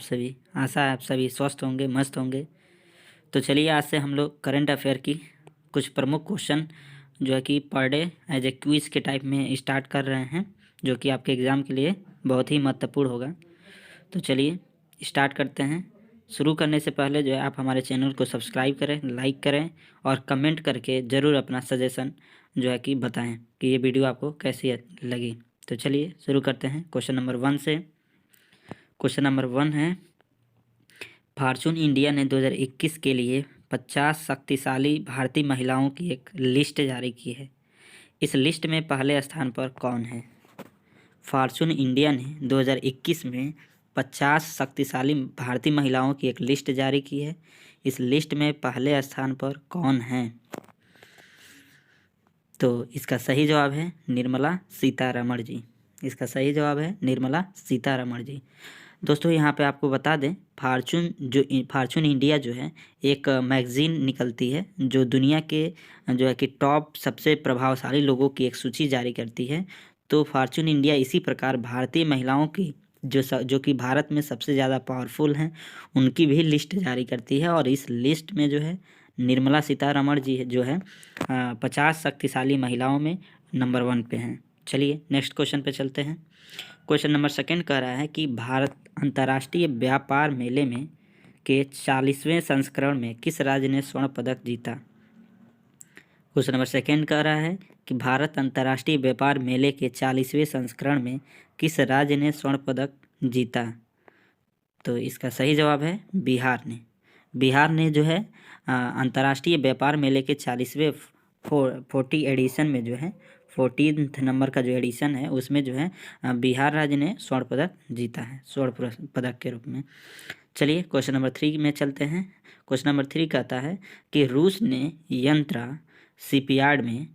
सभी। आशा है आप सभी स्वस्थ होंगे, मस्त होंगे। तो चलिए आज से हम लोग करंट अफेयर की कुछ प्रमुख क्वेश्चन जो है कि per day as a quiz के टाइप में स्टार्ट कर रहे हैं, जो कि आपके एग्ज़ाम के लिए बहुत ही महत्वपूर्ण होगा। तो चलिए स्टार्ट करते हैं। शुरू करने से पहले जो है आप हमारे चैनल को सब्सक्राइब करें, लाइक करें और कमेंट करके ज़रूर अपना सजेशन जो है कि बताएं कि ये वीडियो आपको कैसी लगी। तो चलिए शुरू करते हैं क्वेश्चन नंबर 1 से। क्वेश्चन नंबर 1 है, फॉर्चून इंडिया ने 2021 के लिए 50 शक्तिशाली भारतीय महिलाओं की एक लिस्ट जारी की है। इस लिस्ट में पहले स्थान पर कौन है? फॉर्चून इंडिया ने 2021 में 50 शक्तिशाली भारतीय महिलाओं की एक लिस्ट जारी की है। इस लिस्ट में पहले स्थान पर कौन है? तो इसका सही जवाब है निर्मला सीतारमण जी। इसका सही जवाब है निर्मला सीतारमण जी। दोस्तों यहाँ पे आपको बता दें, फॉर्चून इंडिया जो है एक मैगज़ीन निकलती है जो दुनिया के जो है कि टॉप सबसे प्रभावशाली लोगों की एक सूची जारी करती है। तो फॉर्चून इंडिया इसी प्रकार भारतीय महिलाओं की जो कि भारत में सबसे ज़्यादा पावरफुल हैं उनकी भी लिस्ट जारी करती है। और इस लिस्ट में जो है निर्मला सीतारमण जी जो है 50 शक्तिशाली महिलाओं में नंबर 1 पे हैं। चलिए नेक्स्ट क्वेश्चन पे चलते हैं। क्वेश्चन नंबर 2 कह रहा है कि भारत अंतर्राष्ट्रीय व्यापार मेले में के 40वें संस्करण में किस राज्य ने स्वर्ण पदक जीता? क्वेश्चन नंबर 2 कह रहा है कि भारत अंतर्राष्ट्रीय व्यापार मेले के 40वें संस्करण में किस राज्य ने स्वर्ण पदक जीता? तो इसका सही जवाब है बिहार ने। बिहार ने जो है अंतर्राष्ट्रीय व्यापार मेले के 40वें 40 एडिशन में जो है 14th नंबर का जो एडिशन है उसमें जो है बिहार राज्य ने स्वर्ण पदक जीता है, स्वर्ण पदक के रूप में। चलिए क्वेश्चन नंबर 3 में चलते हैं। क्वेश्चन नंबर 3 कहता है कि रूस ने यंत्रा शिपयार्ड में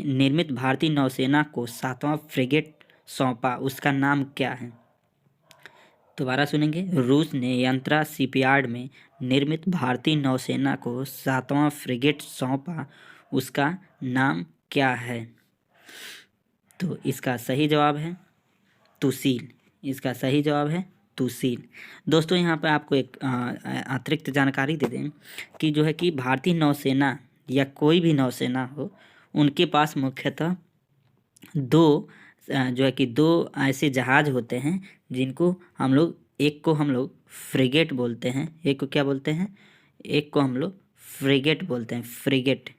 निर्मित भारतीय नौसेना को 7वां फ्रिगेट सौंपा, उसका नाम क्या है? दोबारा सुनेंगे, रूस ने यंत्रा शिपयार्ड में निर्मित भारतीय नौसेना को 7वां फ्रिगेट सौंपा, उसका नाम क्या है? तो इसका सही जवाब है तुसील। इसका सही जवाब है तुसील। दोस्तों यहाँ पे आपको एक अतिरिक्त जानकारी दे दें कि जो है कि भारतीय नौसेना या कोई भी नौसेना हो उनके पास मुख्यतः दो ऐसे जहाज़ होते हैं जिनको हम लोग, एक को हम लोग फ्रिगेट बोलते हैं, एक को क्या बोलते हैं? एक को हम लोग फ्रिगेट बोलते हैं, फ्रिगेट।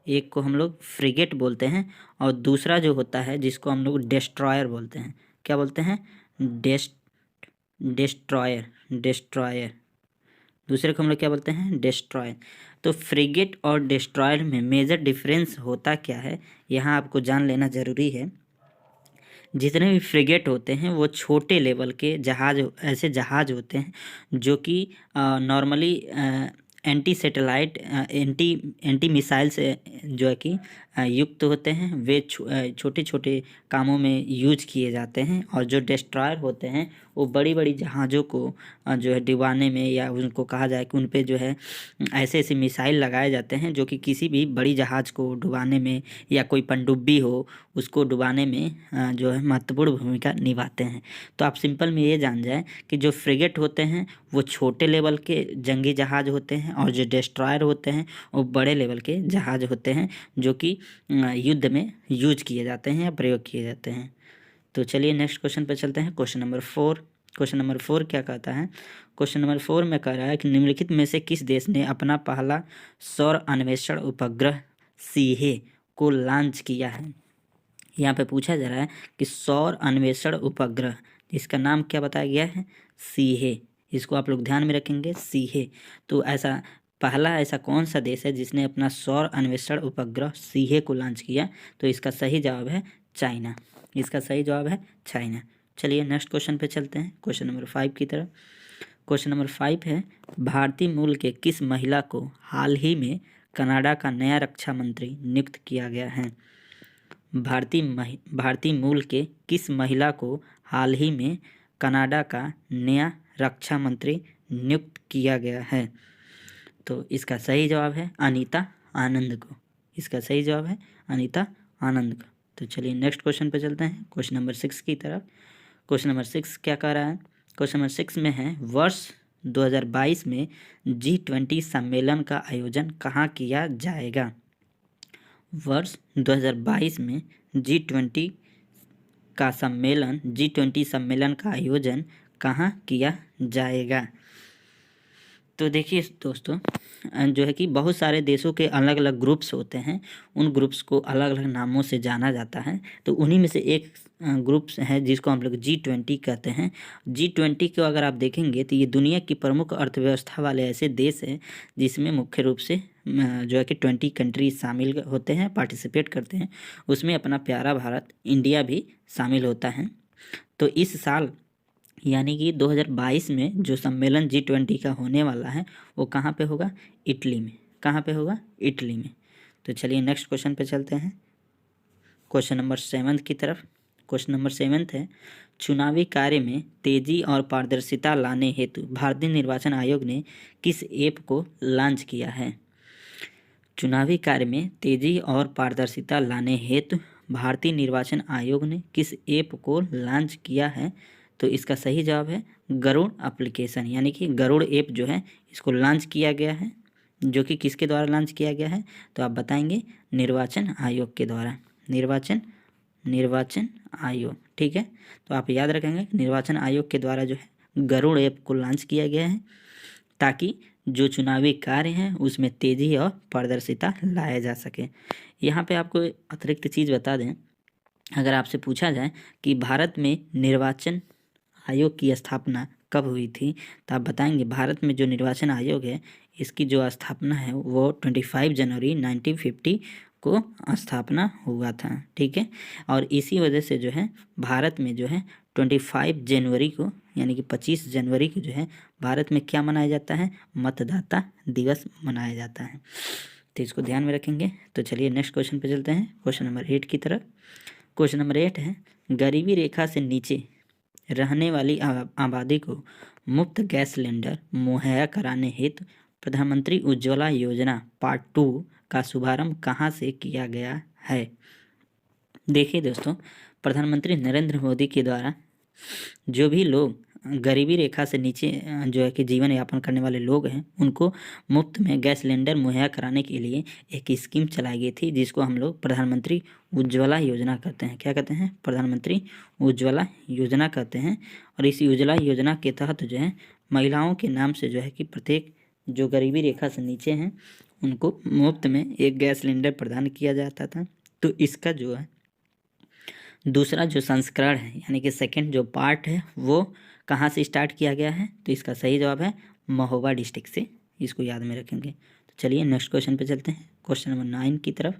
एक को हम लोग फ्रिगेट बोलते हैं और दूसरा जो होता है जिसको हम लोग डिस्ट्रॉयर बोलते हैं। क्या बोलते हैं? डिस्ट्रॉयर। दूसरे को हम लोग क्या बोलते हैं? डिस्ट्रॉयर। तो फ्रिगेट और डिस्ट्रॉयर में मेजर डिफरेंस होता क्या है, यहाँ आपको जान लेना ज़रूरी है। जितने भी फ्रिगेट होते हैं वो छोटे लेवल के जहाज, ऐसे जहाज होते हैं जो कि normally anti satellite anti missile से जो है कि युक्त होते हैं। वे छोटे छोटे कामों में यूज किए जाते हैं। और जो डिस्ट्रॉयर होते हैं वो बड़ी बड़ी जहाज़ों को जो है डुबाने में, या उनको कहा जाए कि उन पे जो है ऐसे ऐसे मिसाइल लगाए जाते हैं जो कि किसी भी बड़ी जहाज़ को डुबाने में, या कोई पनडुब्बी हो उसको डुबाने में जो है महत्वपूर्ण भूमिका निभाते हैं। तो आप सिंपल में ये जान जाएं कि जो फ्रिगेट होते हैं वो छोटे लेवल के जंगी जहाज़ होते हैं और जो डिस्ट्रॉयर होते हैं वो बड़े लेवल के जहाज़ होते हैं जो कि युद्ध में यूज किए जाते हैं या प्रयोग किए जाते हैं। तो चलिए नेक्स्ट क्वेश्चन पर चलते हैं। Question number 4। क्वेश्चन नंबर 4 क्या कहता है? क्वेश्चन नंबर 4 में कह रहा है कि निम्नलिखित में से किस देश ने अपना पहला सौर अन्वेषण उपग्रह सीहे को लॉन्च किया है? यहाँ पे पूछा जा रहा है कि सौर अन्वेषण उपग्रह, इसका नाम क्या बताया गया है? सीहे। इसको आप लोग ध्यान में रखेंगे, सीहे। तो पहला ऐसा कौन सा देश है जिसने अपना सौर अन्वेषण उपग्रह सीहे को लॉन्च किया? तो इसका सही जवाब है चाइना। इसका सही जवाब है चाइना। चलिए नेक्स्ट क्वेश्चन पे चलते हैं, क्वेश्चन नंबर 5 की तरफ। क्वेश्चन नंबर 5 है, भारतीय मूल के किस महिला को हाल ही में कनाडा का नया रक्षा मंत्री नियुक्त किया गया है? भारतीय मूल के किस महिला को हाल ही में कनाडा का नया रक्षा मंत्री नियुक्त किया गया है? तो इसका सही जवाब है अनीता आनंद को। इसका सही जवाब है अनीता आनंद को। तो चलिए नेक्स्ट क्वेश्चन पे चलते हैं, क्वेश्चन नंबर 6 की तरफ। क्वेश्चन नंबर 6 क्या कह रहा है क्वेश्चन नंबर 6 में है, वर्ष 2022 में G20 सम्मेलन का आयोजन कहाँ किया जाएगा? वर्ष 2022 में G20 सम्मेलन का आयोजन कहाँ किया जाएगा? तो देखिए दोस्तों, जो है कि बहुत सारे देशों के अलग अलग ग्रुप्स होते हैं, उन ग्रुप्स को अलग अलग नामों से जाना जाता है। तो उन्हीं में से एक ग्रुप है जिसको हम लोग G20 कहते हैं। G20 को अगर आप देखेंगे तो ये दुनिया की प्रमुख अर्थव्यवस्था वाले ऐसे देश हैं जिसमें मुख्य रूप से जो है कि 20 कंट्रीज शामिल होते हैं, पार्टिसिपेट करते हैं। उसमें अपना प्यारा भारत इंडिया भी शामिल होता है। तो इस साल यानी कि 2022 में जो सम्मेलन G20 का होने वाला है वो कहाँ पे होगा? इटली में। कहाँ पे होगा? इटली में। तो चलिए नेक्स्ट क्वेश्चन पे चलते हैं, क्वेश्चन नंबर 7 की तरफ। क्वेश्चन नंबर 7 है, चुनावी कार्य में तेजी और पारदर्शिता लाने हेतु भारतीय निर्वाचन आयोग ने किस ऐप को लॉन्च किया है? चुनावी कार्य में तेजी और पारदर्शिता लाने हेतु भारतीय निर्वाचन आयोग ने किस ऐप को लॉन्च किया है? तो इसका सही जवाब है गरुड़ एप्लीकेशन, यानी कि गरुड़ ऐप जो है इसको लॉन्च किया गया है। जो कि किसके द्वारा लॉन्च किया गया है? तो आप बताएंगे निर्वाचन आयोग के द्वारा। निर्वाचन आयोग, ठीक है। तो आप याद रखेंगे निर्वाचन आयोग के द्वारा जो है गरुड़ ऐप को लॉन्च किया गया है ताकि जो चुनावी कार्य हैं उसमें तेज़ी और पारदर्शिता लाया जा सके। यहाँ पे आपको अतिरिक्त चीज़ बता दें, अगर आपसे पूछा जाए कि भारत में निर्वाचन आयोग की स्थापना कब हुई थी, तो आप बताएंगे भारत में जो निर्वाचन आयोग है इसकी जो स्थापना है वो 25 जनवरी 1950 को स्थापना हुआ था, ठीक है। और इसी वजह से जो है भारत में जो है 25 जनवरी को यानी कि 25 जनवरी को जो है भारत में क्या मनाया जाता है? मतदाता दिवस मनाया जाता है। तो इसको ध्यान में रखेंगे। तो चलिए नेक्स्ट क्वेश्चन पे चलते हैं, क्वेश्चन नंबर 8 की तरफ। क्वेश्चन नंबर 8 है, गरीबी रेखा से नीचे रहने वाली आबादी को मुफ्त गैस सिलेंडर मुहैया कराने हेतु प्रधानमंत्री उज्ज्वला योजना पार्ट 2 का शुभारंभ कहाँ से किया गया है? देखिए दोस्तों, प्रधानमंत्री नरेंद्र मोदी के द्वारा जो भी लोग गरीबी रेखा से नीचे जो है कि जीवन यापन करने वाले लोग हैं उनको मुफ्त में गैस सिलेंडर मुहैया कराने के लिए एक स्कीम चलाई गई थी जिसको हम लोग प्रधानमंत्री उज्ज्वला योजना कहते हैं। क्या कहते हैं? प्रधानमंत्री उज्ज्वला योजना कहते हैं। और इस उज्ज्वला योजना के तहत जो है महिलाओं के नाम से जो है कि प्रत्येक जो गरीबी रेखा से नीचे हैं उनको मुफ्त में एक गैस सिलेंडर प्रदान किया जाता था। तो इसका जो है दूसरा जो संस्करण है यानी कि सेकंड जो पार्ट है वो कहाँ से स्टार्ट किया गया है? तो इसका सही जवाब है महोबा डिस्ट्रिक्ट से। इसको याद में रखेंगे। तो चलिए नेक्स्ट क्वेश्चन पे चलते हैं, क्वेश्चन नंबर 9 की तरफ।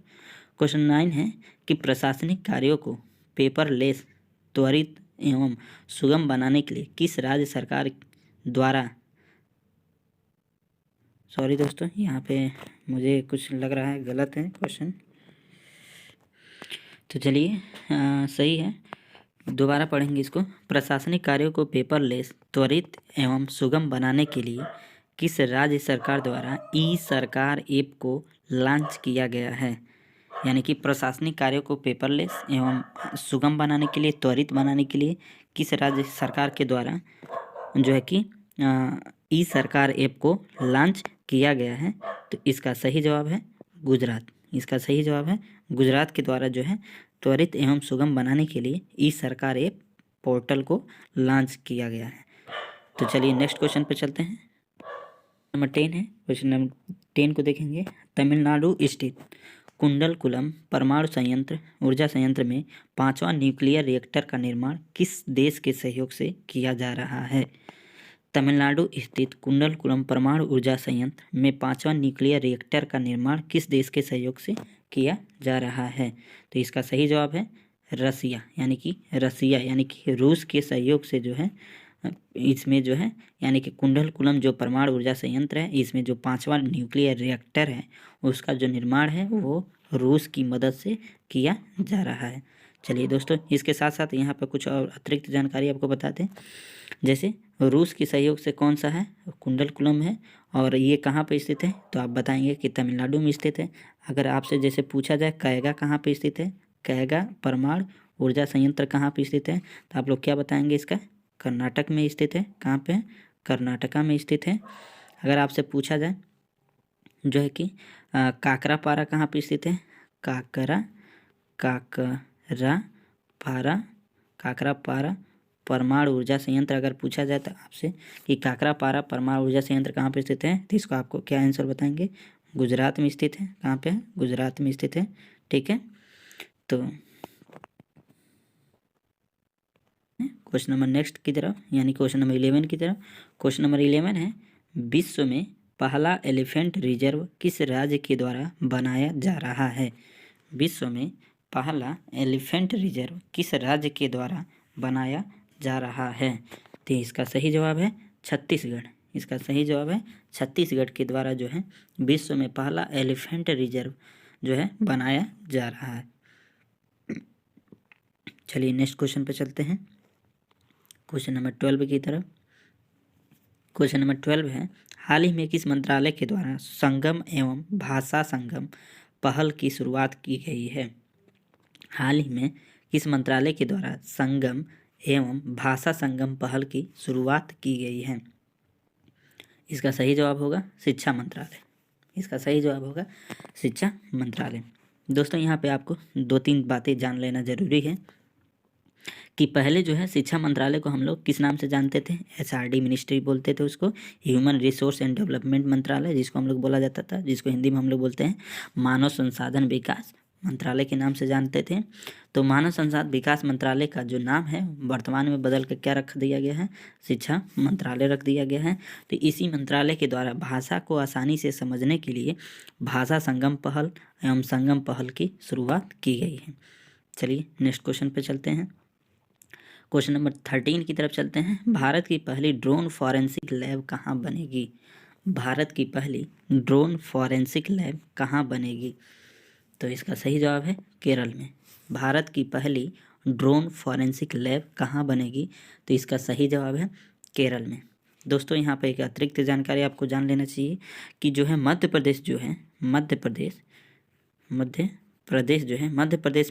क्वेश्चन 9 है कि प्रशासनिक कार्यों को पेपरलेस, त्वरित एवं सुगम बनाने के लिए किस राज्य सरकार द्वारा, सॉरी दोस्तों यहाँ पे मुझे कुछ लग रहा है गलत है क्वेश्चन, तो चलिए सही है, दोबारा पढ़ेंगे इसको। प्रशासनिक कार्यों को पेपरलेस, त्वरित एवं सुगम बनाने के लिए किस राज्य सरकार द्वारा ई सरकार ऐप को लॉन्च किया गया है? यानी कि प्रशासनिक कार्यों को पेपरलेस एवं सुगम बनाने के लिए, त्वरित बनाने के लिए किस राज्य सरकार के द्वारा जो है कि ई सरकार ऐप को लॉन्च किया गया है? तो इसका सही जवाब है गुजरात। इसका सही जवाब है गुजरात के द्वारा जो है त्वरित एवं सुगम बनाने के लिए ई सरकार ऐप पोर्टल को लॉन्च किया गया है। तो चलिए नेक्स्ट क्वेश्चन पे चलते हैं, नंबर 10 है। क्वेश्चन नंबर 10 को देखेंगे। तमिलनाडु स्थित कुंडलकुलम परमाणु संयंत्र ऊर्जा संयंत्र में 5वां न्यूक्लियर रिएक्टर का निर्माण किस देश के सहयोग से किया जा रहा है? तमिलनाडु स्थित कुंडलकुलम परमाणु ऊर्जा संयंत्र में 5वां न्यूक्लियर रिएक्टर का निर्माण किस देश के सहयोग से किया जा रहा है? तो इसका सही जवाब है रसिया, यानी कि रूस के सहयोग से जो है इसमें जो है यानी कि कुंडलकुलम जो परमाणु ऊर्जा संयंत्र है इसमें जो 5वां न्यूक्लियर रिएक्टर है उसका जो निर्माण है वो रूस की मदद से किया जा रहा है। चलिए दोस्तों, इसके साथ साथ यहाँ पर कुछ और अतिरिक्त जानकारी आपको बता दें। जैसे रूस के सहयोग से कौन सा है? कुंडलकुलम है। और ये कहाँ पर स्थित है? तो आप बताएंगे कि तमिलनाडु में स्थित है। अगर आपसे जैसे पूछा जाए कैगा कहाँ पर स्थित है, कैगा परमाणु ऊर्जा संयंत्र कहाँ पर स्थित है, तो आप लोग क्या बताएंगे इसका? कर्नाटक में स्थित है। कहाँ पे? कर्नाटका में स्थित है। अगर आपसे पूछा जाए जो है कि काकरापारा कहाँ पे स्थित है? काकरापारा परमाणु ऊर्जा संयंत्र अगर पूछा जाए तो आपसे कि काकरापारा परमाणु ऊर्जा संयंत्र कहाँ पे स्थित है, तो इसको आपको क्या आंसर बताएंगे? गुजरात में स्थित है। कहाँ पे है? गुजरात में स्थित है। ठीक है, तो क्वेश्चन नंबर नेक्स्ट की तरफ, यानी क्वेश्चन नंबर 11 की तरफ। क्वेश्चन नंबर 11 है, विश्व में पहला एलिफेंट रिजर्व किस राज्य के द्वारा बनाया जा रहा है? विश्व में पहला एलिफेंट रिजर्व किस राज्य के द्वारा बनाया जा रहा है? तो इसका सही जवाब है छत्तीसगढ़। इसका सही जवाब है छत्तीसगढ़ के द्वारा जो है विश्व में पहला एलिफेंट रिजर्व जो है बनाया जा रहा है। चलिए नेक्स्ट क्वेश्चन पे चलते हैं, क्वेश्चन नंबर 12 की तरफ। क्वेश्चन नंबर 12 है, हाल ही में किस मंत्रालय के द्वारा संगम एवं भाषा संगम पहल की शुरुआत की गई है? हाल ही में किस मंत्रालय के द्वारा संगम एवं भाषा संगम पहल की शुरुआत की गई है? इसका सही जवाब होगा शिक्षा मंत्रालय। इसका सही जवाब होगा शिक्षा मंत्रालय। दोस्तों यहाँ पे आपको 2-3 बातें जान लेना जरूरी है कि पहले जो है शिक्षा मंत्रालय को हम लोग किस नाम से जानते थे? एचआरडी मिनिस्ट्री बोलते थे उसको, ह्यूमन रिसोर्स एंड डेवलपमेंट मंत्रालय जिसको हम लोग बोला जाता था, जिसको हिंदी में हम लोग बोलते हैं मानव संसाधन विकास मंत्रालय के नाम से जानते थे। तो मानव संसाधन विकास मंत्रालय का जो नाम है वर्तमान में बदल कर क्या रख दिया गया है? शिक्षा मंत्रालय रख दिया गया है। तो इसी मंत्रालय के द्वारा भाषा को आसानी से समझने के लिए भाषा संगम पहल एवं संगम पहल की शुरुआत की गई है। चलिए नेक्स्ट क्वेश्चन पे चलते हैं, क्वेश्चन नंबर 13 की तरफ चलते हैं। भारत की पहली ड्रोन फॉरेंसिक लैब कहाँ बनेगी? भारत की पहली ड्रोन फॉरेंसिक लैब कहाँ बनेगी? तो इसका सही जवाब है केरल में। भारत की पहली ड्रोन फॉरेंसिक लैब कहाँ बनेगी? तो इसका सही जवाब है केरल में। दोस्तों यहाँ पर एक अतिरिक्त जानकारी आपको जान लेना चाहिए कि जो है मध्य प्रदेश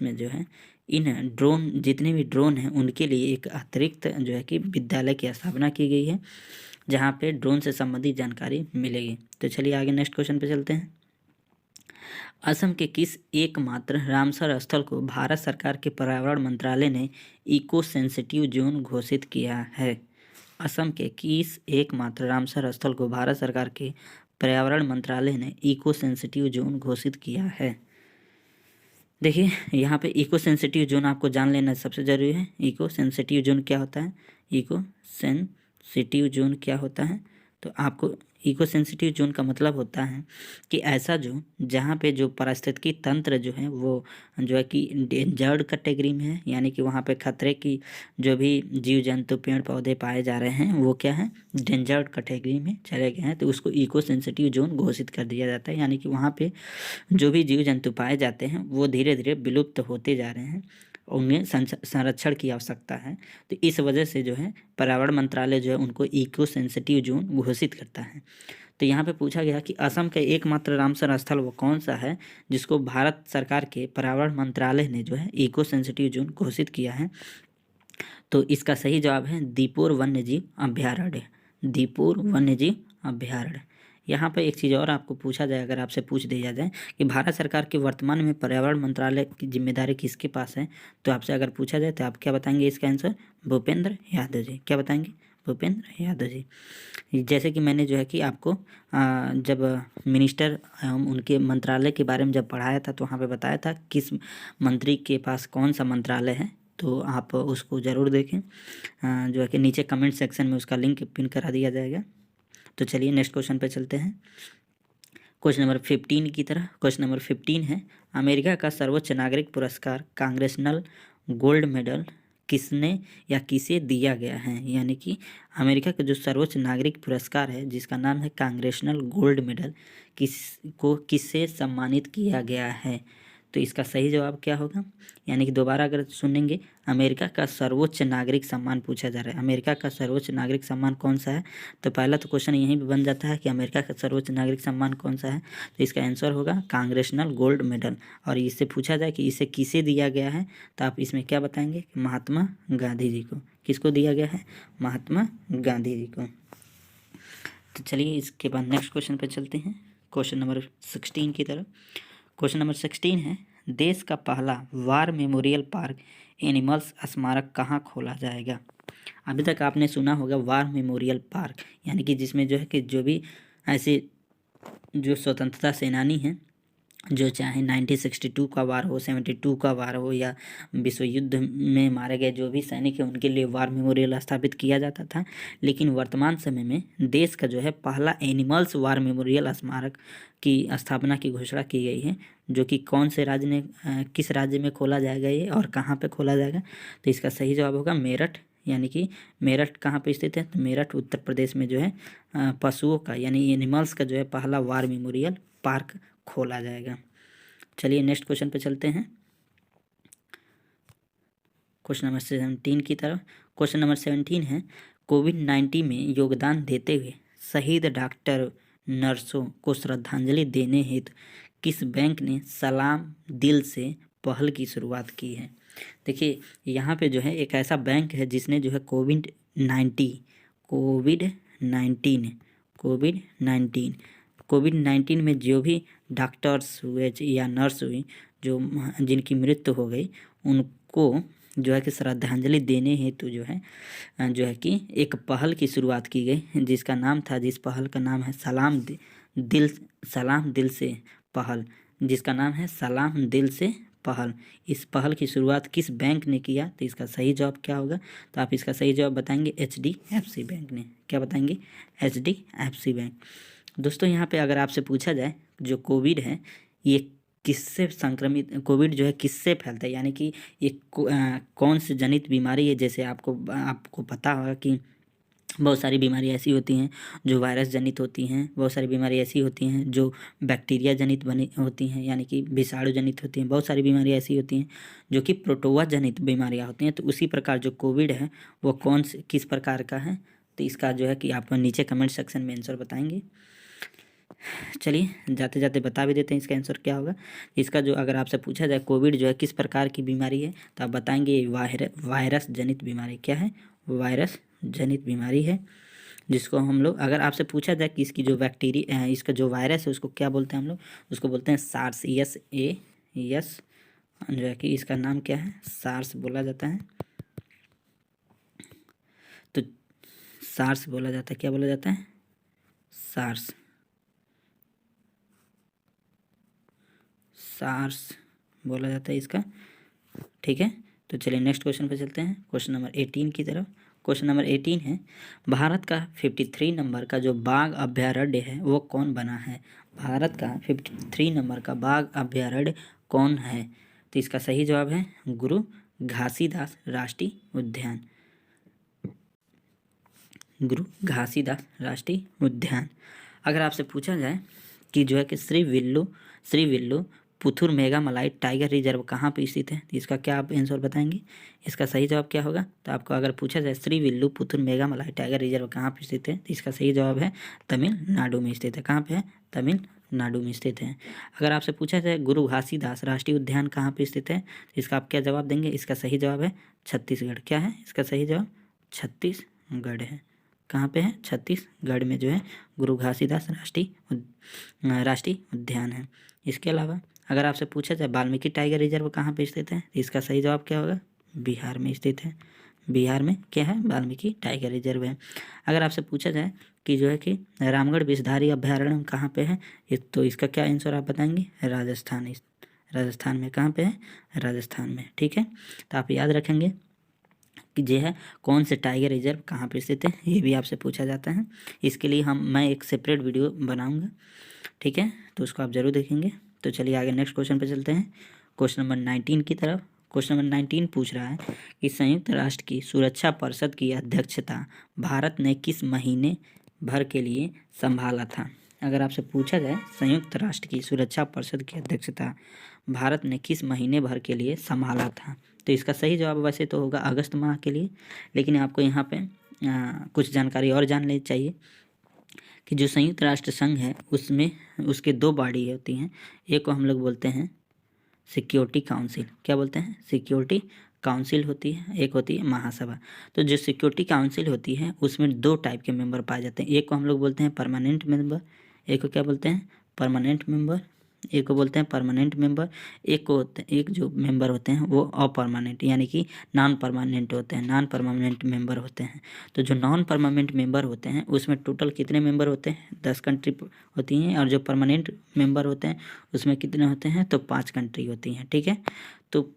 में जो है इन ड्रोन जितने भी ड्रोन हैं उनके लिए एक अतिरिक्त जो है कि विद्यालय की स्थापना की गई है जहाँ पे ड्रोन से संबंधित जानकारी मिलेगी। तो चलिए आगे नेक्स्ट क्वेश्चन पे चलते हैं। असम के किस एकमात्र रामसर स्थल को भारत सरकार के पर्यावरण मंत्रालय ने इको सेंसिटिव जोन घोषित किया है? असम के किस एकमात्र रामसर स्थल को भारत सरकार के पर्यावरण मंत्रालय ने इको सेंसिटिव जोन घोषित किया है? देखिए यहाँ पे इको सेंसिटिव जोन आपको जान लेना सबसे ज़रूरी है। इको सेंसिटिव जोन क्या होता है? इको सेंसिटिव जोन क्या होता है? तो आपको इको सेंसिटिव जोन का मतलब होता है कि ऐसा जोन जहाँ पे जो पारिस्थितिकी तंत्र जो है वो जो है कि डेंजर्ड कैटेगरी में है, यानी कि वहाँ पे खतरे की जो भी जीव जंतु पेड़ पौधे पाए जा रहे हैं वो क्या है? डेंजर्ड कैटेगरी में चले गए हैं, तो उसको इको सेंसिटिव जोन घोषित कर दिया जाता है। यानी कि वहाँ पे जो भी जीव जंतु पाए जाते हैं वो धीरे धीरे विलुप्त होते जा रहे हैं, उन्हें संरक्षण की आवश्यकता है। तो इस वजह से जो है पर्यावरण मंत्रालय जो है उनको इको सेंसिटिव जोन घोषित करता है। तो यहाँ पे पूछा गया कि असम का एकमात्र रामसर स्थल वो कौन सा है जिसको भारत सरकार के पर्यावरण मंत्रालय ने जो है इको सेंसिटिव जोन घोषित किया है? तो इसका सही जवाब है दीपोर वन्यजीव अभ्यारण्य। दीपोर वन्यजीव अभ्यारण्य। यहाँ पर एक चीज़ और आपको पूछा जाए, अगर आपसे पूछ दिया जाए कि भारत सरकार के वर्तमान में पर्यावरण मंत्रालय की जिम्मेदारी किसके पास है, तो आपसे अगर पूछा जाए तो आप क्या बताएंगे? इसका आंसर भूपेंद्र यादव जी। क्या बताएंगे? भूपेंद्र यादव जी। जैसे कि मैंने जो है कि आपको जब मिनिस्टर उनके मंत्रालय के बारे में जब पढ़ाया था तो वहाँ पे बताया था किस मंत्री के पास कौन सा मंत्रालय है, तो आप उसको ज़रूर देखें। जो है कि नीचे कमेंट सेक्शन में उसका लिंक पिन करा दिया जाएगा। तो चलिए नेक्स्ट क्वेश्चन पे चलते हैं, क्वेश्चन नंबर 15 की तरह। क्वेश्चन नंबर 15 है, अमेरिका का सर्वोच्च नागरिक पुरस्कार कांग्रेसनल गोल्ड मेडल किसने या किसे दिया गया है? यानी कि अमेरिका का जो सर्वोच्च नागरिक पुरस्कार है जिसका नाम है कांग्रेसनल गोल्ड मेडल किससे सम्मानित किया गया है? तो इसका सही जवाब क्या होगा, यानी कि दोबारा अगर सुनेंगे, अमेरिका का सर्वोच्च नागरिक सम्मान पूछा जा रहा है, अमेरिका का सर्वोच्च नागरिक सम्मान कौन सा है। तो पहला तो क्वेश्चन यहीं भी बन जाता है कि अमेरिका का सर्वोच्च नागरिक सम्मान कौन सा है। तो इसका आंसर होगा कांग्रेशनल गोल्ड मेडल। और इससे पूछा जाए कि इसे किसे दिया गया है, तो आप इसमें क्या बताएंगे कि महात्मा गांधी जी को। किसको दिया गया है, महात्मा गांधी जी को। तो चलिए इसके बाद नेक्स्ट क्वेश्चन पे चलते हैं, क्वेश्चन नंबर 16 की तरफ। क्वेश्चन नंबर 16 है, देश का पहला वार मेमोरियल पार्क एनिमल्स स्मारक कहाँ खोला जाएगा। अभी तक आपने सुना होगा वार मेमोरियल पार्क, यानी कि जिसमें जो है कि जो भी ऐसे जो स्वतंत्रता सेनानी हैं, जो चाहे 1962 का वार हो, 72 का वार हो, या विश्व युद्ध में मारे गए जो भी सैनिक हैं, उनके लिए वार मेमोरियल स्थापित किया जाता था। लेकिन वर्तमान समय में देश का जो है पहला एनिमल्स वार मेमोरियल स्मारक की स्थापना की घोषणा की गई है, जो कि कौन से राज्य ने किस राज्य में खोला जाएगा ये, और कहाँ पे खोला जाएगा। तो इसका सही जवाब होगा मेरठ, यानी कि मेरठ कहाँ पे स्थित है, तो मेरठ उत्तर प्रदेश में जो है पशुओं का यानी एनिमल्स का जो है पहला वार मेमोरियल पार्क खोला जाएगा। चलिए नेक्स्ट क्वेश्चन पे चलते हैं, क्वेश्चन नंबर 17 की तरफ। क्वेश्चन नंबर 17 है, कोविड-19 में योगदान देते हुए शहीद डॉक्टर नर्सों को श्रद्धांजलि देने हेतु किस बैंक ने सलाम दिल से पहल की शुरुआत की है। देखिए यहाँ पे जो है एक ऐसा बैंक है जिसने जो है कोविड-19 में जो भी डॉक्टर्स हुए या नर्स हुई जो जिनकी मृत्यु हो गई, उनको जो है कि श्रद्धांजलि देने हेतु जो है कि एक पहल की शुरुआत की गई, जिस पहल का नाम है सलाम दिल से पहल, जिसका नाम है सलाम दिल से पहल। इस पहल की शुरुआत किस बैंक ने किया, तो इसका सही जवाब क्या होगा, तो आप इसका सही जवाब बताएंगे HDFC बैंक ने। क्या बताएंगे, HDFC बैंक। दोस्तों यहाँ पे अगर आपसे पूछा जाए जो कोविड है ये किससे संक्रमित, कोविड जो है किससे फैलता है, यानी कि ये कौन से जनित बीमारी है। जैसे आपको पता होगा कि बहुत सारी बीमारी ऐसी होती हैं जो वायरस जनित होती हैं, बहुत सारी बीमारी ऐसी होती हैं जो बैक्टीरिया जनित बनी होती हैं, यानी कि विषाणु जनित होती हैं, बहुत सारी बीमारी ऐसी होती हैं जो कि प्रोटोवा जनित बीमारियां होती हैं। तो उसी प्रकार जो कोविड है वो किस प्रकार का है, तो इसका जो है कि आप नीचे कमेंट सेक्शन में आंसर बताएंगे। चलिए जाते जाते बता भी देते हैं इसका आंसर क्या होगा। इसका जो अगर आपसे पूछा जाए कोविड जो है किस प्रकार की बीमारी है, तो आप बताएंगे वायरस जनित बीमारी। क्या है, वायरस जनित बीमारी है, जिसको हम लोग अगर आपसे पूछा जाए कि इसकी जो बैक्टीरिया इसका जो वायरस है उसको क्या बोलते हैं, हम लोग उसको बोलते हैं सार्स, SARS, जो है कि इसका नाम क्या है, सार्स बोला जाता है। तो सार्स बोला जाता है, क्या बोला जाता है, सार्स बोला जाता है इसका। ठीक है, तो चलिए नेक्स्ट क्वेश्चन पे चलते हैं, क्वेश्चन नंबर 18 की तरफ। क्वेश्चन नंबर 18 है, भारत का 53 नंबर का जो बाघ अभयारण्य है वो कौन बना है। भारत का 53 नंबर का बाघ अभयारण्य कौन है, तो इसका सही जवाब है गुरु घासीदास राष्ट्रीय उद्यान। गुरु घासीदास राष्ट्रीय उद्यान। अगर आपसे पूछा जाए कि जो है कि श्री विल्लू पुथुर मेघामलाई टाइगर रिजर्व कहाँ पे स्थित है, तो इसका क्या आप आंसर बताएंगे, इसका सही जवाब क्या होगा। तो आपको अगर पूछा जाए श्री विल्लू पुथुर मेघामलाई टाइगर रिजर्व कहाँ पे स्थित है, तो इसका सही जवाब है तमिलनाडु में स्थित है। कहाँ पे है, तमिलनाडु में स्थित है। अगर आपसे पूछा जाए गुरु घासीदास राष्ट्रीय उद्यान कहाँ पे स्थित है, तो इसका आप क्या जवाब देंगे, इसका सही जवाब है छत्तीसगढ़। क्या है इसका सही जवाब, छत्तीसगढ़ है। कहाँ पे है, छत्तीसगढ़ में जो है गुरु घासीदास राष्ट्रीय उद्यान है। इसके अलावा अगर आपसे पूछा जाए वाल्मीकि टाइगर रिजर्व कहाँ पे स्थित है, तो इसका सही जवाब क्या होगा, बिहार में स्थित है। बिहार में क्या है, वाल्मीकि टाइगर रिजर्व है। अगर आपसे पूछा जाए कि जो है कि रामगढ़ विषधारी अभयारण्य कहाँ पे है, तो इसका क्या आंसर आप बताएंगे, राजस्थान में। कहाँ पे है, राजस्थान में। ठीक है, तो आप याद रखेंगे कि जो है कौन से टाइगर रिजर्व कहाँ पे स्थित है, ये भी आपसे पूछा जाता है। इसके लिए मैं एक सेपरेट वीडियो बनाऊंगा, ठीक है, तो उसको आप ज़रूर देखेंगे। तो चलिए आगे नेक्स्ट क्वेश्चन पे चलते हैं, क्वेश्चन नंबर 19 की तरफ। क्वेश्चन नंबर 19 पूछ रहा है कि संयुक्त राष्ट्र की सुरक्षा परिषद की अध्यक्षता भारत ने किस महीने भर के लिए संभाला था। अगर आपसे पूछा जाए संयुक्त राष्ट्र की सुरक्षा परिषद की अध्यक्षता भारत ने किस महीने भर के लिए संभाला था? तो इसका सही जवाब वैसे तो होगा अगस्त माह के लिए, लेकिन आपको यहाँ पे कुछ जानकारी और जान लेनी चाहिए कि जो संयुक्त राष्ट्र संघ है उसमें उसके दो बॉडी होती हैं। एक को हम लोग बोलते हैं सिक्योरिटी काउंसिल, क्या बोलते हैं? सिक्योरिटी काउंसिल होती है, एक होती है महासभा। तो जो सिक्योरिटी काउंसिल होती है उसमें दो टाइप के मेंबर पाए जाते हैं। एक को हम लोग बोलते हैं परमानेंट मेंबर, एक को क्या बोलते हैं? Permanent member. एक को बोलते हैं परमानेंट मेंबर, एक जो मेंबर होते हैं वो अपरमानेंट यानी कि नॉन परमानेंट होते हैं, नॉन परमानेंट मेंबर होते हैं। तो जो नॉन परमानेंट मेंबर होते हैं उसमें टोटल कितने मेंबर होते हैं? 10 कंट्री होती हैं। और जो परमानेंट मेंबर होते हैं उसमें कितने होते हैं? तो 5 कंट्री होती हैं। ठीक है, तो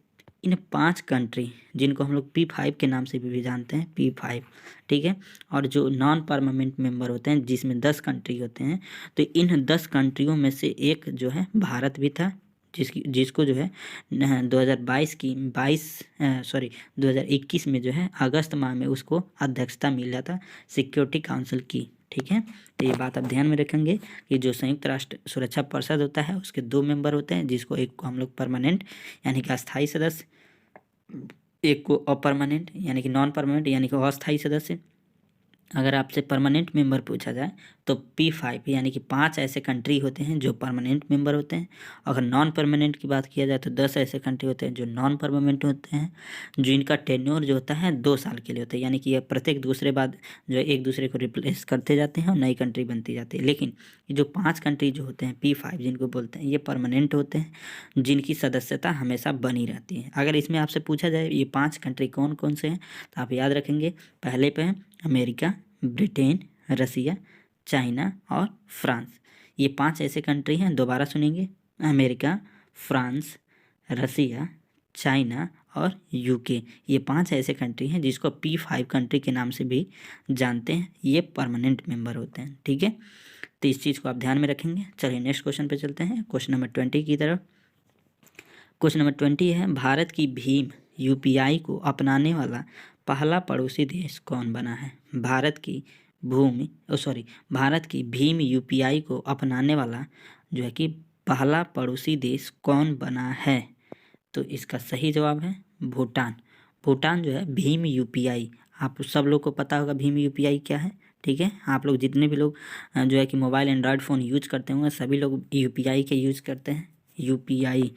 इन 5 कंट्री जिनको हम लोग P5 के नाम से भी जानते हैं, P5, ठीक है। और जो नॉन परमानेंट मेंबर होते हैं जिसमें 10 कंट्री होते हैं, तो इन 10 कंट्रियों में से एक जो है भारत भी था, जिसको जो है 2021 में जो है अगस्त माह में उसको अध्यक्षता मिला था सिक्योरिटी काउंसिल की। ठीक है, तो ये बात आप ध्यान में रखेंगे कि जो संयुक्त राष्ट्र सुरक्षा परिषद होता है उसके 2 मेंबर होते हैं, जिसको एक को हम लोग परमानेंट यानी कि अस्थायी सदस्य, एक को अपरमानेंट यानी कि नॉन परमानेंट यानी कि अस्थायी सदस्य। अगर आपसे परमानेंट मेंबर पूछा जाए तो P5 यानी कि 5 ऐसे कंट्री होते हैं जो परमानेंट मेंबर होते हैं। अगर नॉन परमानेंट की बात किया जाए तो 10 ऐसे कंट्री होते हैं जो नॉन परमानेंट होते हैं, जो इनका टेन्योर जो होता है 2 साल के लिए होता है, यानी कि ये प्रत्येक दूसरे बाद जो है एक दूसरे को रिप्लेस करते जाते हैं और नई कंट्री बनती जाती है। लेकिन ये जो 5 कंट्री जो होते हैं P5 जिनको बोलते हैं ये परमानेंट होते हैं, जिनकी सदस्यता हमेशा बनी रहती है। अगर इसमें आपसे पूछा जाए ये 5 कंट्री कौन कौन से हैं तो आप याद रखेंगे, पहले पे है अमेरिका, ब्रिटेन, रसिया, चाइना और फ्रांस। ये 5 ऐसे कंट्री हैं, दोबारा सुनेंगे, अमेरिका, फ्रांस, रसिया, चाइना और यूके। ये 5 ऐसे कंट्री हैं जिसको P5 कंट्री के नाम से भी जानते हैं, ये परमानेंट मेंबर होते हैं। ठीक है, तो इस चीज़ को आप ध्यान में रखेंगे। चलिए नेक्स्ट क्वेश्चन पे चलते हैं, क्वेश्चन नंबर 20 की तरफ। क्वेश्चन नंबर 20 है, भारत की भीम UPI को अपनाने वाला पहला पड़ोसी देश कौन बना है? भारत की भीम UPI को अपनाने वाला जो है कि पहला पड़ोसी देश कौन बना है? तो इसका सही जवाब है भूटान। भूटान जो है भीम UPI, आप सब लोग को पता होगा भीम UPI क्या है। ठीक है, आप लोग जितने भी लोग जो है कि मोबाइल एंड्रॉयड फ़ोन यूज करते होंगे सभी लोग UPI के यूज करते हैं। UPI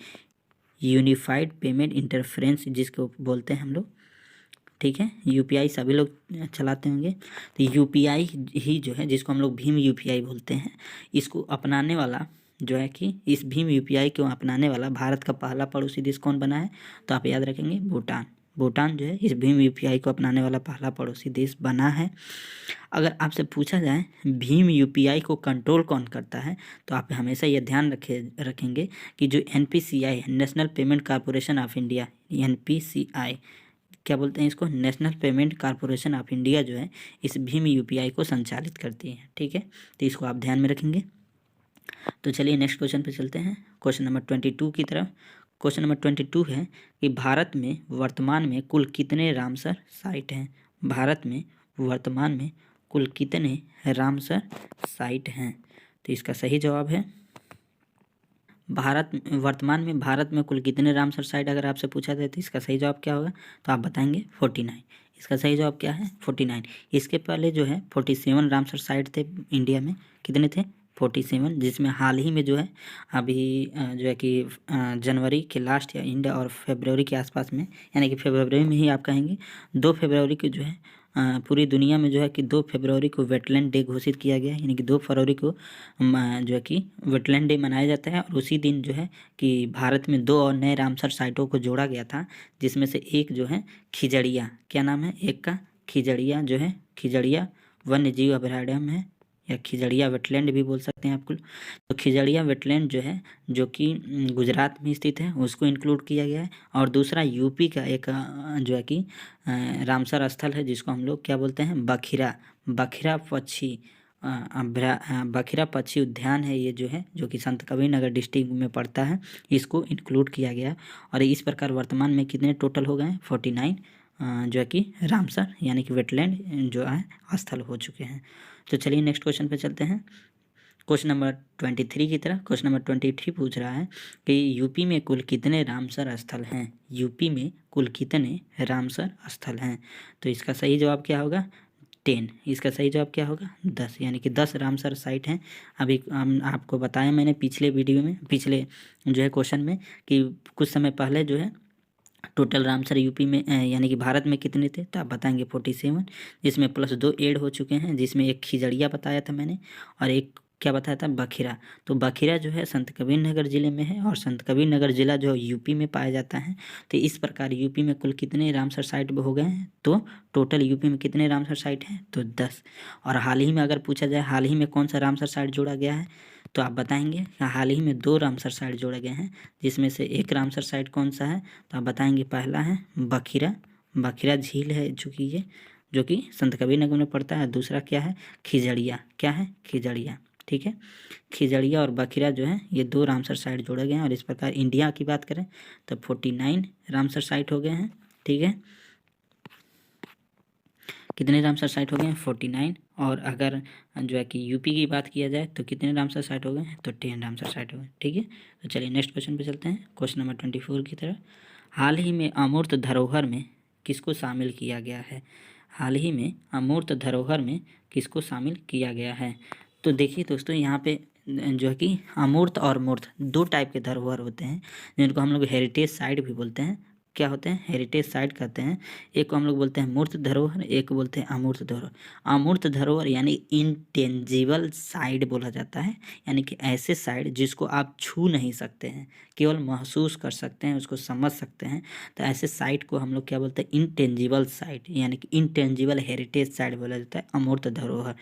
यूनिफाइड पेमेंट इंटरफेरेंस जिसको बोलते हैं हम लोग। ठीक है, UPI सभी लोग चलाते होंगे। तो UPI ही जो है जिसको हम लोग भीम UPI बोलते हैं, इसको अपनाने वाला जो है कि इस भीम UPI को अपनाने वाला भारत का पहला पड़ोसी देश कौन बना है? तो आप याद रखेंगे भूटान। भूटान जो है इस भीम UPI को अपनाने वाला पहला पड़ोसी देश बना है। अगर आपसे पूछा जाए भीम UPI को कंट्रोल कौन करता है तो आप हमेशा ये ध्यान रखेंगे कि जो NPCI है, national payment corporation of India, NPCI क्या बोलते हैं इसको, national payment corporation of India जो है इस भीम UPI को संचालित करती है। ठीक है, तो इसको आप ध्यान में रखेंगे। तो चलिए नेक्स्ट क्वेश्चन पे चलते हैं, क्वेश्चन नंबर 22 की तरफ। क्वेश्चन नंबर 22 है कि भारत में वर्तमान में कुल कितने रामसर साइट हैं? भारत में वर्तमान में कुल कितने रामसर साइट हैं? तो इसका सही जवाब है वर्तमान में भारत में कुल कितने रामसर साइट अगर आपसे पूछा जाए तो इसका सही जवाब क्या होगा? तो आप बताएंगे 49। इसका सही जवाब क्या है? 49। इसके पहले जो है 47 रामसर साइट थे इंडिया में। कितने थे? 47, जिसमें हाल ही में जो है अभी जो है कि जनवरी के लास्ट या इंडिया और फरवरी के आसपास में, यानी कि फरवरी में ही आप कहेंगे 2 फरवरी को जो है पूरी दुनिया में जो है कि 2 फरवरी को वेटलैंड डे घोषित किया गया है, यानी कि 2 फरवरी को जो है कि वेटलैंड डे मनाया जाता है। और उसी दिन जो है कि भारत में 2 और नए रामसर साइटों को जोड़ा गया था, जिसमें से एक जो है खिजड़िया, क्या नाम है एक का? खिजड़िया जो है, खिजड़िया वन्य जीव अभयारण्य है या खिजड़िया वेटलैंड भी बोल सकते हैं आपको। तो खिजड़िया वेटलैंड जो है जो कि गुजरात में स्थित है उसको इंक्लूड किया गया है। और दूसरा यूपी का एक जो है कि रामसर स्थल है जिसको हम लोग क्या बोलते हैं? बखिरा पक्षी उद्यान है ये जो है, जो कि संत कबीर नगर डिस्ट्रिक्ट में पड़ता है, इसको इंक्लूड किया गया। और इस प्रकार वर्तमान में कितने टोटल हो गए? 49 जो है कि रामसर यानी कि वेटलैंड जो है स्थल हो चुके हैं। तो चलिए नेक्स्ट क्वेश्चन पे चलते हैं, क्वेश्चन नंबर 23 की तरह क्वेश्चन नंबर 23 पूछ रहा है कि यूपी में कुल कितने रामसर स्थल हैं। यूपी में कुल कितने रामसर स्थल हैं। तो इसका सही जवाब क्या होगा 10। इसका सही जवाब क्या होगा 10, यानी कि 10 रामसर साइट हैं। अभी आपको बताया मैंने पिछले वीडियो में, पिछले जो है क्वेश्चन में, कि कुछ समय पहले जो है टोटल रामसर यूपी में यानी कि भारत में कितने थे, तो आप बताएंगे 47, जिसमें +2 ऐड हो चुके हैं, जिसमें एक खिजड़िया बताया था मैंने और एक क्या बताया था बखिरा। तो बखिरा जो है संत कबीर नगर ज़िले में है और संत कबीर नगर ज़िला जो यूपी में पाया जाता है। तो इस प्रकार यूपी में कुल कितने रामसर साइट हो गए हैं, तो टोटल यूपी में कितने रामसर साइट हैं, तो 10। और हाल ही में अगर पूछा जाए हाल ही में कौन सा रामसर साइट जोड़ा गया है, तो आप बताएंगे हाल ही में 2 रामसर साइट जोड़े गए हैं, जिसमें से एक रामसर साइट कौन सा है, तो आप बताएंगे पहला है बखिरा, बखिरा झील है जो कि संत कबीर नगर में पड़ता है। दूसरा क्या है खिजड़िया, क्या है खिजड़िया, ठीक है। खिजड़िया और बखिरा जो है ये 2 रामसर साइट जोड़े गए हैं। और इस प्रकार इंडिया की बात करें तो 49 रामसर साइट हो गए हैं, ठीक है। कितने रामसर साइट हो गए हैं 49। और अगर जो है कि यूपी की बात किया जाए तो कितने रामसर साइट हो गए हैं, तो 10 रामसर साइट हो गए, ठीक है। तो चलिए नेक्स्ट क्वेश्चन पे चलते हैं, क्वेश्चन नंबर 24 की तरफ। हाल ही में अमूर्त धरोहर में किसको शामिल किया गया है। हाल ही में अमूर्त धरोहर में किसको शामिल किया गया है। तो देखिए दोस्तों यहाँ पे जो है कि अमूर्त और मूर्त 2 टाइप के धरोहर होते हैं, जिनको हम लोग हेरिटेज साइट भी बोलते हैं। क्या होते हैं हेरिटेज साइट कहते हैं। एक को हम लोग बोलते हैं मूर्त धरोहर, एक को बोलते हैं अमूर्त धरोहर। अमूर्त धरोहर यानी इनटेंजिबल साइट बोला जाता है, यानी कि ऐसे साइट जिसको आप छू नहीं सकते हैं, केवल महसूस कर सकते हैं, उसको समझ सकते हैं। तो ऐसे साइट को हम लोग क्या बोलते हैं इनटेंजिबल साइट, यानी कि इनटेंजिबल हेरिटेज साइट बोला जाता है, अमूर्त धरोहर।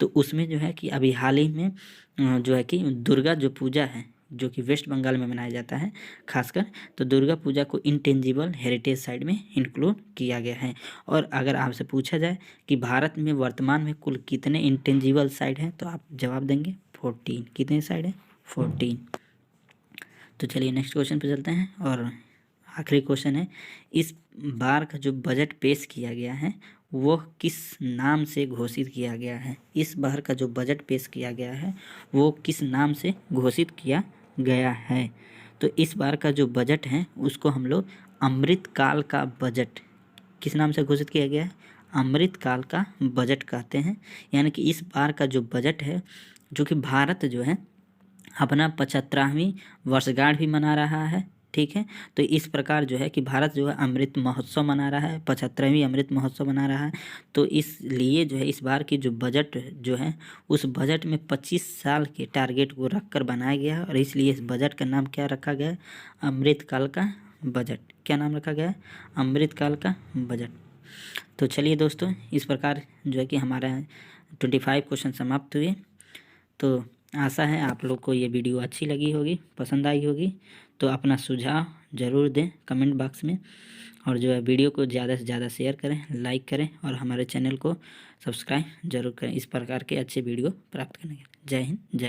तो उसमें जो है कि अभी हाल ही में जो है कि दुर्गा जो पूजा है, जो कि वेस्ट बंगाल में मनाया जाता है खासकर, तो दुर्गा पूजा को इंटेंजिबल हेरिटेज साइट में इंक्लूड किया गया है। और अगर आपसे पूछा जाए कि भारत में वर्तमान में कुल कितने इंटेंजिबल साइट हैं, तो आप जवाब देंगे 14। कितने साइट है 14। तो चलिए नेक्स्ट क्वेश्चन पे चलते हैं और आखिरी क्वेश्चन है, इस बार का जो बजट पेश किया गया है वो किस नाम से घोषित किया गया है। इस बार का जो बजट पेश किया गया है वो किस नाम से घोषित किया गया है। तो इस बार का जो बजट है उसको हम लोग अमृतकाल का बजट किस नाम से घोषित किया गया है, अमृतकाल का बजट कहते हैं। यानी कि इस बार का जो बजट है, जो कि भारत जो है अपना 75वीं वर्षगांठ भी मना रहा है, ठीक है। तो इस प्रकार जो है कि भारत जो है अमृत महोत्सव मना रहा है, 75वीं अमृत महोत्सव मना रहा है। तो इसलिए जो है इस बार की जो बजट जो है उस बजट में 25 साल के टारगेट को रख कर बनाया गया है। और इसलिए इस बजट का नाम क्या रखा गया है, अमृतकाल का बजट। क्या नाम रखा गया है, अमृतकाल का बजट। तो चलिए दोस्तों इस प्रकार जो है कि हमारा 25 क्वेश्चन समाप्त हुए। तो आशा है आप लोग को ये वीडियो अच्छी लगी होगी, पसंद आई होगी। तो अपना सुझाव ज़रूर दें कमेंट बॉक्स में, और जो है वीडियो को ज़्यादा से ज़्यादा शेयर करें, लाइक करें और हमारे चैनल को सब्सक्राइब जरूर करें इस प्रकार के अच्छे वीडियो प्राप्त करने के लिए। जय हिंद, जय।